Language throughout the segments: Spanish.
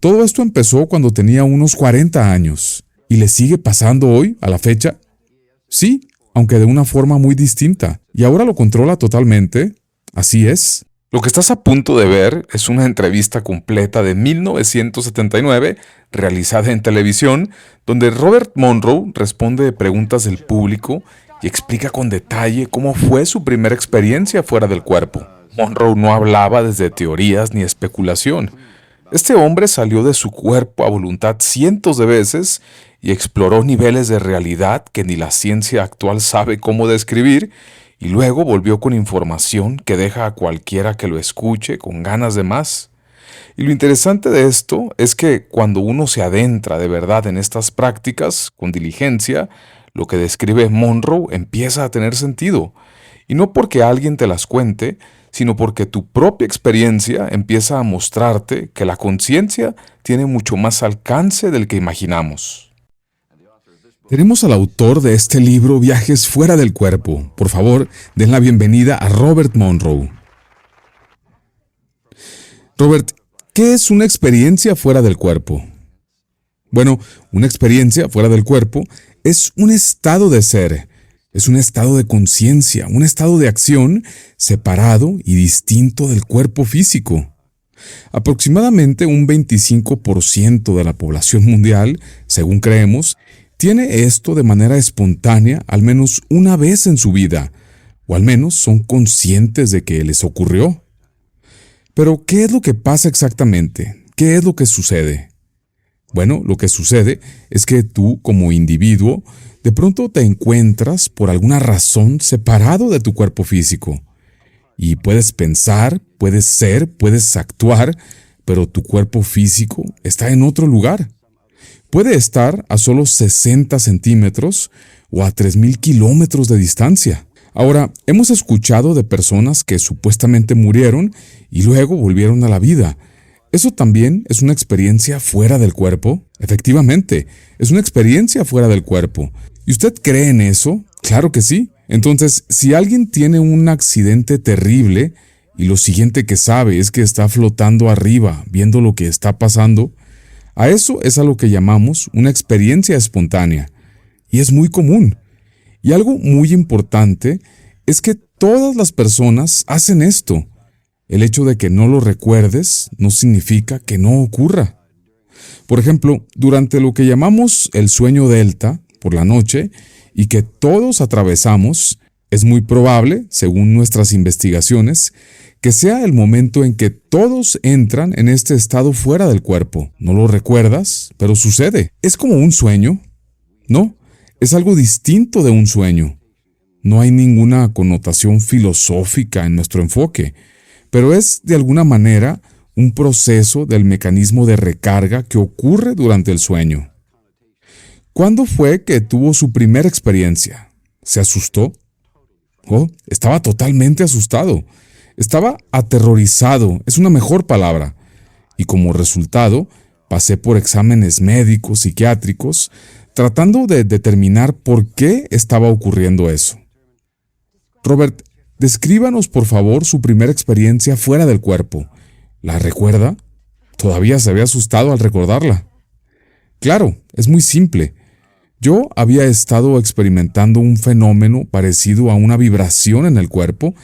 Todo esto empezó cuando tenía unos 40 años. ¿Y le sigue pasando hoy, a la fecha? Sí, aunque de una forma muy distinta. Y ahora lo controla totalmente. Así es. Lo que estás a punto de ver es una entrevista completa de 1979, realizada en televisión, donde Robert Monroe responde preguntas del público y explica con detalle cómo fue su primera experiencia fuera del cuerpo. Monroe no hablaba desde teorías ni especulación. Este hombre salió de su cuerpo a voluntad cientos de veces y exploró niveles de realidad que ni la ciencia actual sabe cómo describir, y luego volvió con información que deja a cualquiera que lo escuche con ganas de más. Y lo interesante de esto es que cuando uno se adentra de verdad en estas prácticas, con diligencia, lo que describe Monroe empieza a tener sentido. Y no porque alguien te las cuente, sino porque tu propia experiencia empieza a mostrarte que la conciencia tiene mucho más alcance del que imaginamos. Tenemos al autor de este libro, Viajes fuera del cuerpo. Por favor, den la bienvenida a Robert Monroe. Robert, ¿qué es una experiencia fuera del cuerpo? Bueno, una experiencia fuera del cuerpo es un estado de ser, es un estado de conciencia, un estado de acción separado y distinto del cuerpo físico. Aproximadamente un 25% de la población mundial, según creemos, tiene esto de manera espontánea al menos una vez en su vida, o al menos son conscientes de que les ocurrió. Pero, ¿qué es lo que pasa exactamente? ¿Qué es lo que sucede? Bueno, lo que sucede es que tú, como individuo, de pronto te encuentras por alguna razón separado de tu cuerpo físico. Y puedes pensar, puedes ser, puedes actuar, pero tu cuerpo físico está en otro lugar. Puede estar a solo 60 centímetros o a 3,000 kilómetros de distancia. Ahora, hemos escuchado de personas que supuestamente murieron y luego volvieron a la vida. ¿Eso también es una experiencia fuera del cuerpo? Efectivamente, es una experiencia fuera del cuerpo. ¿Y usted cree en eso? Claro que sí. Entonces, si alguien tiene un accidente terrible y lo siguiente que sabe es que está flotando arriba, viendo lo que está pasando, a eso es a lo que llamamos una experiencia espontánea. Y es muy común. Y algo muy importante es que todas las personas hacen esto. El hecho de que no lo recuerdes no significa que no ocurra. Por ejemplo, durante lo que llamamos el sueño delta, por la noche, y que todos atravesamos, es muy probable, según nuestras investigaciones, que sea el momento en que todos entran en este estado fuera del cuerpo. No lo recuerdas, pero sucede. ¿Es como un sueño? No, es algo distinto de un sueño. No hay ninguna connotación filosófica en nuestro enfoque, pero es de alguna manera un proceso del mecanismo de recarga que ocurre durante el sueño. ¿Cuándo fue que tuvo su primera experiencia? ¿Se asustó? Oh, estaba totalmente asustado. Estaba aterrorizado, es una mejor palabra. Y como resultado, pasé por exámenes médicos, psiquiátricos, tratando de determinar por qué estaba ocurriendo eso. Robert, descríbanos por favor su primera experiencia fuera del cuerpo. ¿La recuerda? Todavía se había asustado al recordarla. Claro, es muy simple. Yo había estado experimentando un fenómeno parecido a una vibración en el cuerpo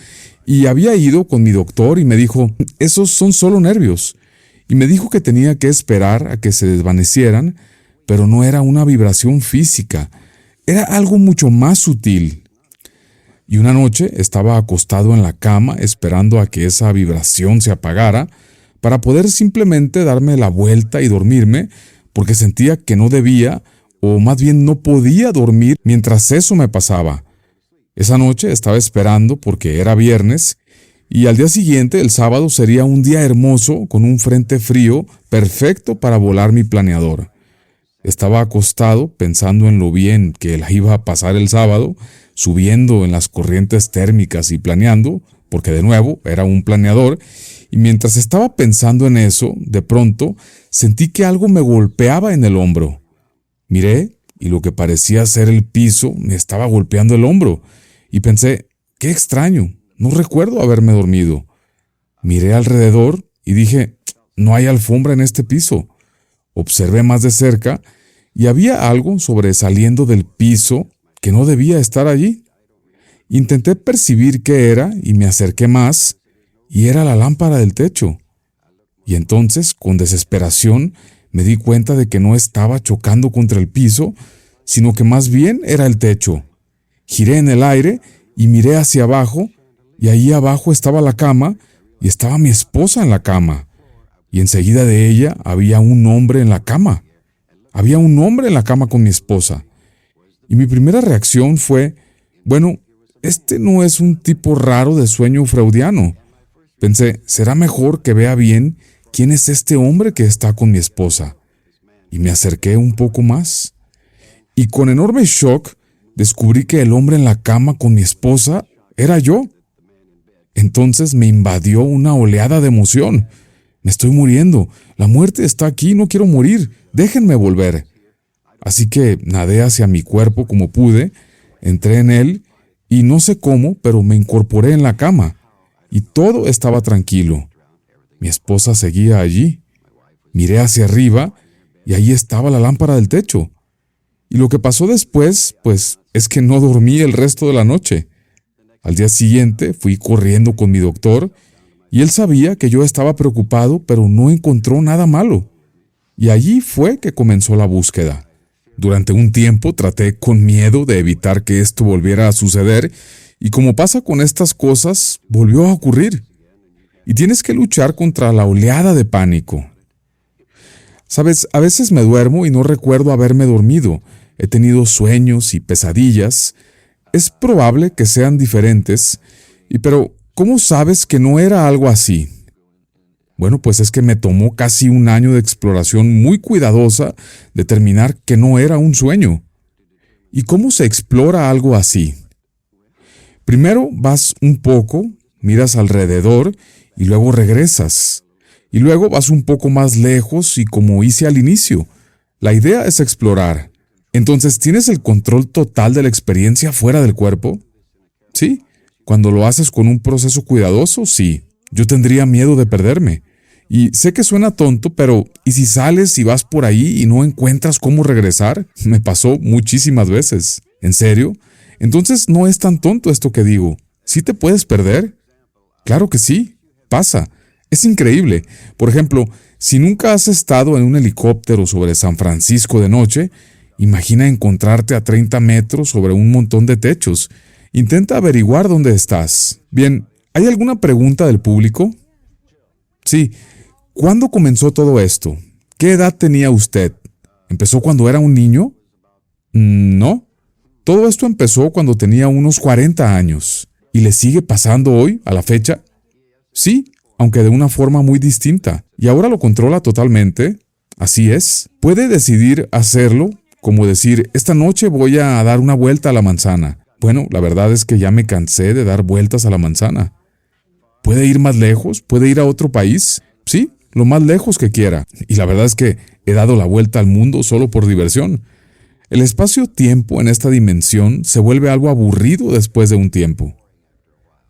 y había ido con mi doctor y me dijo, esos son solo nervios. Y me dijo que tenía que esperar a que se desvanecieran, pero no era una vibración física, era algo mucho más sutil. Y una noche estaba acostado en la cama esperando a que esa vibración se apagara para poder simplemente darme la vuelta y dormirme, porque sentía que no debía, o más bien no podía dormir mientras eso me pasaba. Esa noche estaba esperando porque era viernes y al día siguiente, el sábado, sería un día hermoso con un frente frío perfecto para volar mi planeador. Estaba acostado pensando en lo bien que la iba a pasar el sábado, subiendo en las corrientes térmicas y planeando, porque de nuevo era un planeador, y mientras estaba pensando en eso, de pronto sentí que algo me golpeaba en el hombro. Miré y lo que parecía ser el piso me estaba golpeando el hombro, y pensé, qué extraño, no recuerdo haberme dormido. Miré alrededor y dije, no hay alfombra en este piso. Observé más de cerca y había algo sobresaliendo del piso que no debía estar allí. Intenté percibir qué era y me acerqué más, y era la lámpara del techo. Y entonces, con desesperación, me di cuenta de que no estaba chocando contra el piso, sino que más bien era el techo. Giré en el aire y miré hacia abajo, y ahí abajo estaba la cama, y estaba mi esposa en la cama. Y enseguida de ella había un hombre en la cama. Había un hombre en la cama con mi esposa. Y mi primera reacción fue, bueno, este no es un tipo raro de sueño freudiano. Pensé, será mejor que vea bien quién es este hombre que está con mi esposa. Y me acerqué un poco más. Y con enorme shock descubrí que el hombre en la cama con mi esposa era yo. Entonces me invadió una oleada de emoción. Me estoy muriendo. La muerte está aquí, no quiero morir. Déjenme volver. Así que nadé hacia mi cuerpo como pude, entré en él y no sé cómo, pero me incorporé en la cama. Y todo estaba tranquilo. Mi esposa seguía allí. Miré hacia arriba y ahí estaba la lámpara del techo. Y lo que pasó después, pues, es que no dormí el resto de la noche. Al día siguiente fui corriendo con mi doctor y él sabía que yo estaba preocupado, pero no encontró nada malo. Y allí fue que comenzó la búsqueda. Durante un tiempo traté con miedo de evitar que esto volviera a suceder, y como pasa con estas cosas, volvió a ocurrir. Y tienes que luchar contra la oleada de pánico. Sabes, a veces me duermo y no recuerdo haberme dormido. He tenido sueños y pesadillas. Es probable que sean diferentes, pero ¿cómo sabes que no era algo así? Bueno, pues es que me tomó casi un año de exploración muy cuidadosa determinar que no era un sueño. ¿Y cómo se explora algo así? Primero vas un poco, miras alrededor y luego regresas. Y luego vas un poco más lejos y como hice al inicio. La idea es explorar. Entonces, ¿tienes el control total de la experiencia fuera del cuerpo? Sí. Cuando lo haces con un proceso cuidadoso, sí. Yo tendría miedo de perderme. Y sé que suena tonto, pero ¿y si sales y vas por ahí y no encuentras cómo regresar? Me pasó muchísimas veces. ¿En serio? Entonces no es tan tonto esto que digo. ¿Sí te puedes perder? Claro que sí. Pasa. Es increíble. Por ejemplo, si nunca has estado en un helicóptero sobre San Francisco de noche, imagina encontrarte a 30 metros sobre un montón de techos. Intenta averiguar dónde estás. Bien, ¿hay alguna pregunta del público? Sí. ¿Cuándo comenzó todo esto? ¿Qué edad tenía usted? ¿Empezó cuando era un niño? No. Todo esto empezó cuando tenía unos 40 años. ¿Y le sigue pasando hoy, a la fecha? Sí, aunque de una forma muy distinta. ¿Y ahora lo controla totalmente? Así es. Puede decidir hacerlo, como decir, esta noche voy a dar una vuelta a la manzana. Bueno, la verdad es que ya me cansé de dar vueltas a la manzana. ¿Puede ir más lejos? ¿Puede ir a otro país? Sí, lo más lejos que quiera. Y la verdad es que he dado la vuelta al mundo solo por diversión. El espacio-tiempo en esta dimensión se vuelve algo aburrido después de un tiempo.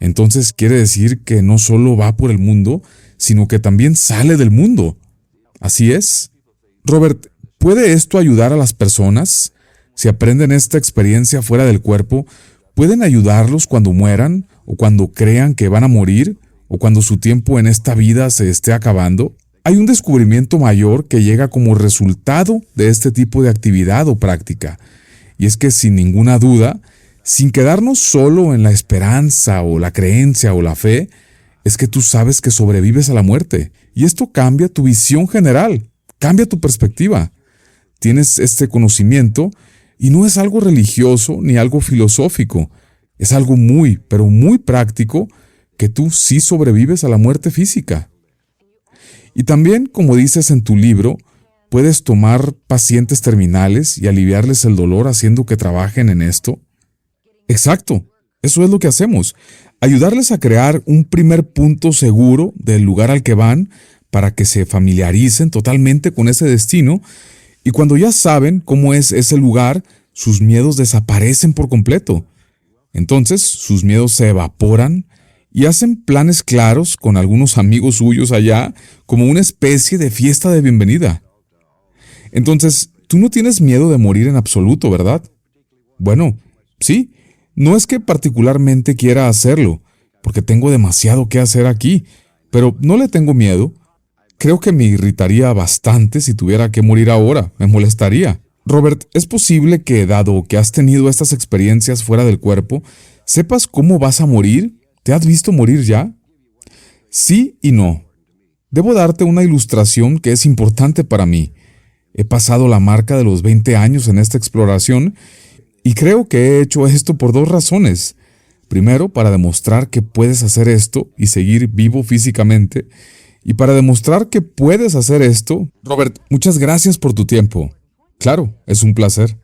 Entonces quiere decir que no solo va por el mundo, sino que también sale del mundo. Así es. Robert, ¿puede esto ayudar a las personas? Si aprenden esta experiencia fuera del cuerpo, ¿pueden ayudarlos cuando mueran, o cuando crean que van a morir, o cuando su tiempo en esta vida se esté acabando? Hay un descubrimiento mayor que llega como resultado de este tipo de actividad o práctica, y es que sin ninguna duda, sin quedarnos solo en la esperanza o la creencia o la fe, es que tú sabes que sobrevives a la muerte, y esto cambia tu visión general, cambia tu perspectiva. Tienes este conocimiento y no es algo religioso ni algo filosófico, es algo muy, pero muy práctico, que tú sí sobrevives a la muerte física. Y también, como dices en tu libro, puedes tomar pacientes terminales y aliviarles el dolor haciendo que trabajen en esto. Exacto, eso es lo que hacemos. Ayudarles a crear un primer punto seguro del lugar al que van para que se familiaricen totalmente con ese destino, y cuando ya saben cómo es ese lugar, sus miedos desaparecen por completo. Entonces, sus miedos se evaporan y hacen planes claros con algunos amigos suyos allá, como una especie de fiesta de bienvenida. Entonces, tú no tienes miedo de morir en absoluto, ¿verdad? Bueno, sí, no es que particularmente quiera hacerlo, porque tengo demasiado que hacer aquí, pero no le tengo miedo. Creo que me irritaría bastante si tuviera que morir ahora, me molestaría. Robert, es posible que, dado que has tenido estas experiencias fuera del cuerpo, sepas cómo vas a morir. ¿Te has visto morir ya? Sí y no. Debo darte una ilustración que es importante para mí. He pasado la marca de los 20 años en esta exploración y creo que he hecho esto por dos razones. Primero, para demostrar que puedes hacer esto y seguir vivo físicamente. Y para demostrar que puedes hacer esto, Robert, muchas gracias por tu tiempo. Claro, es un placer.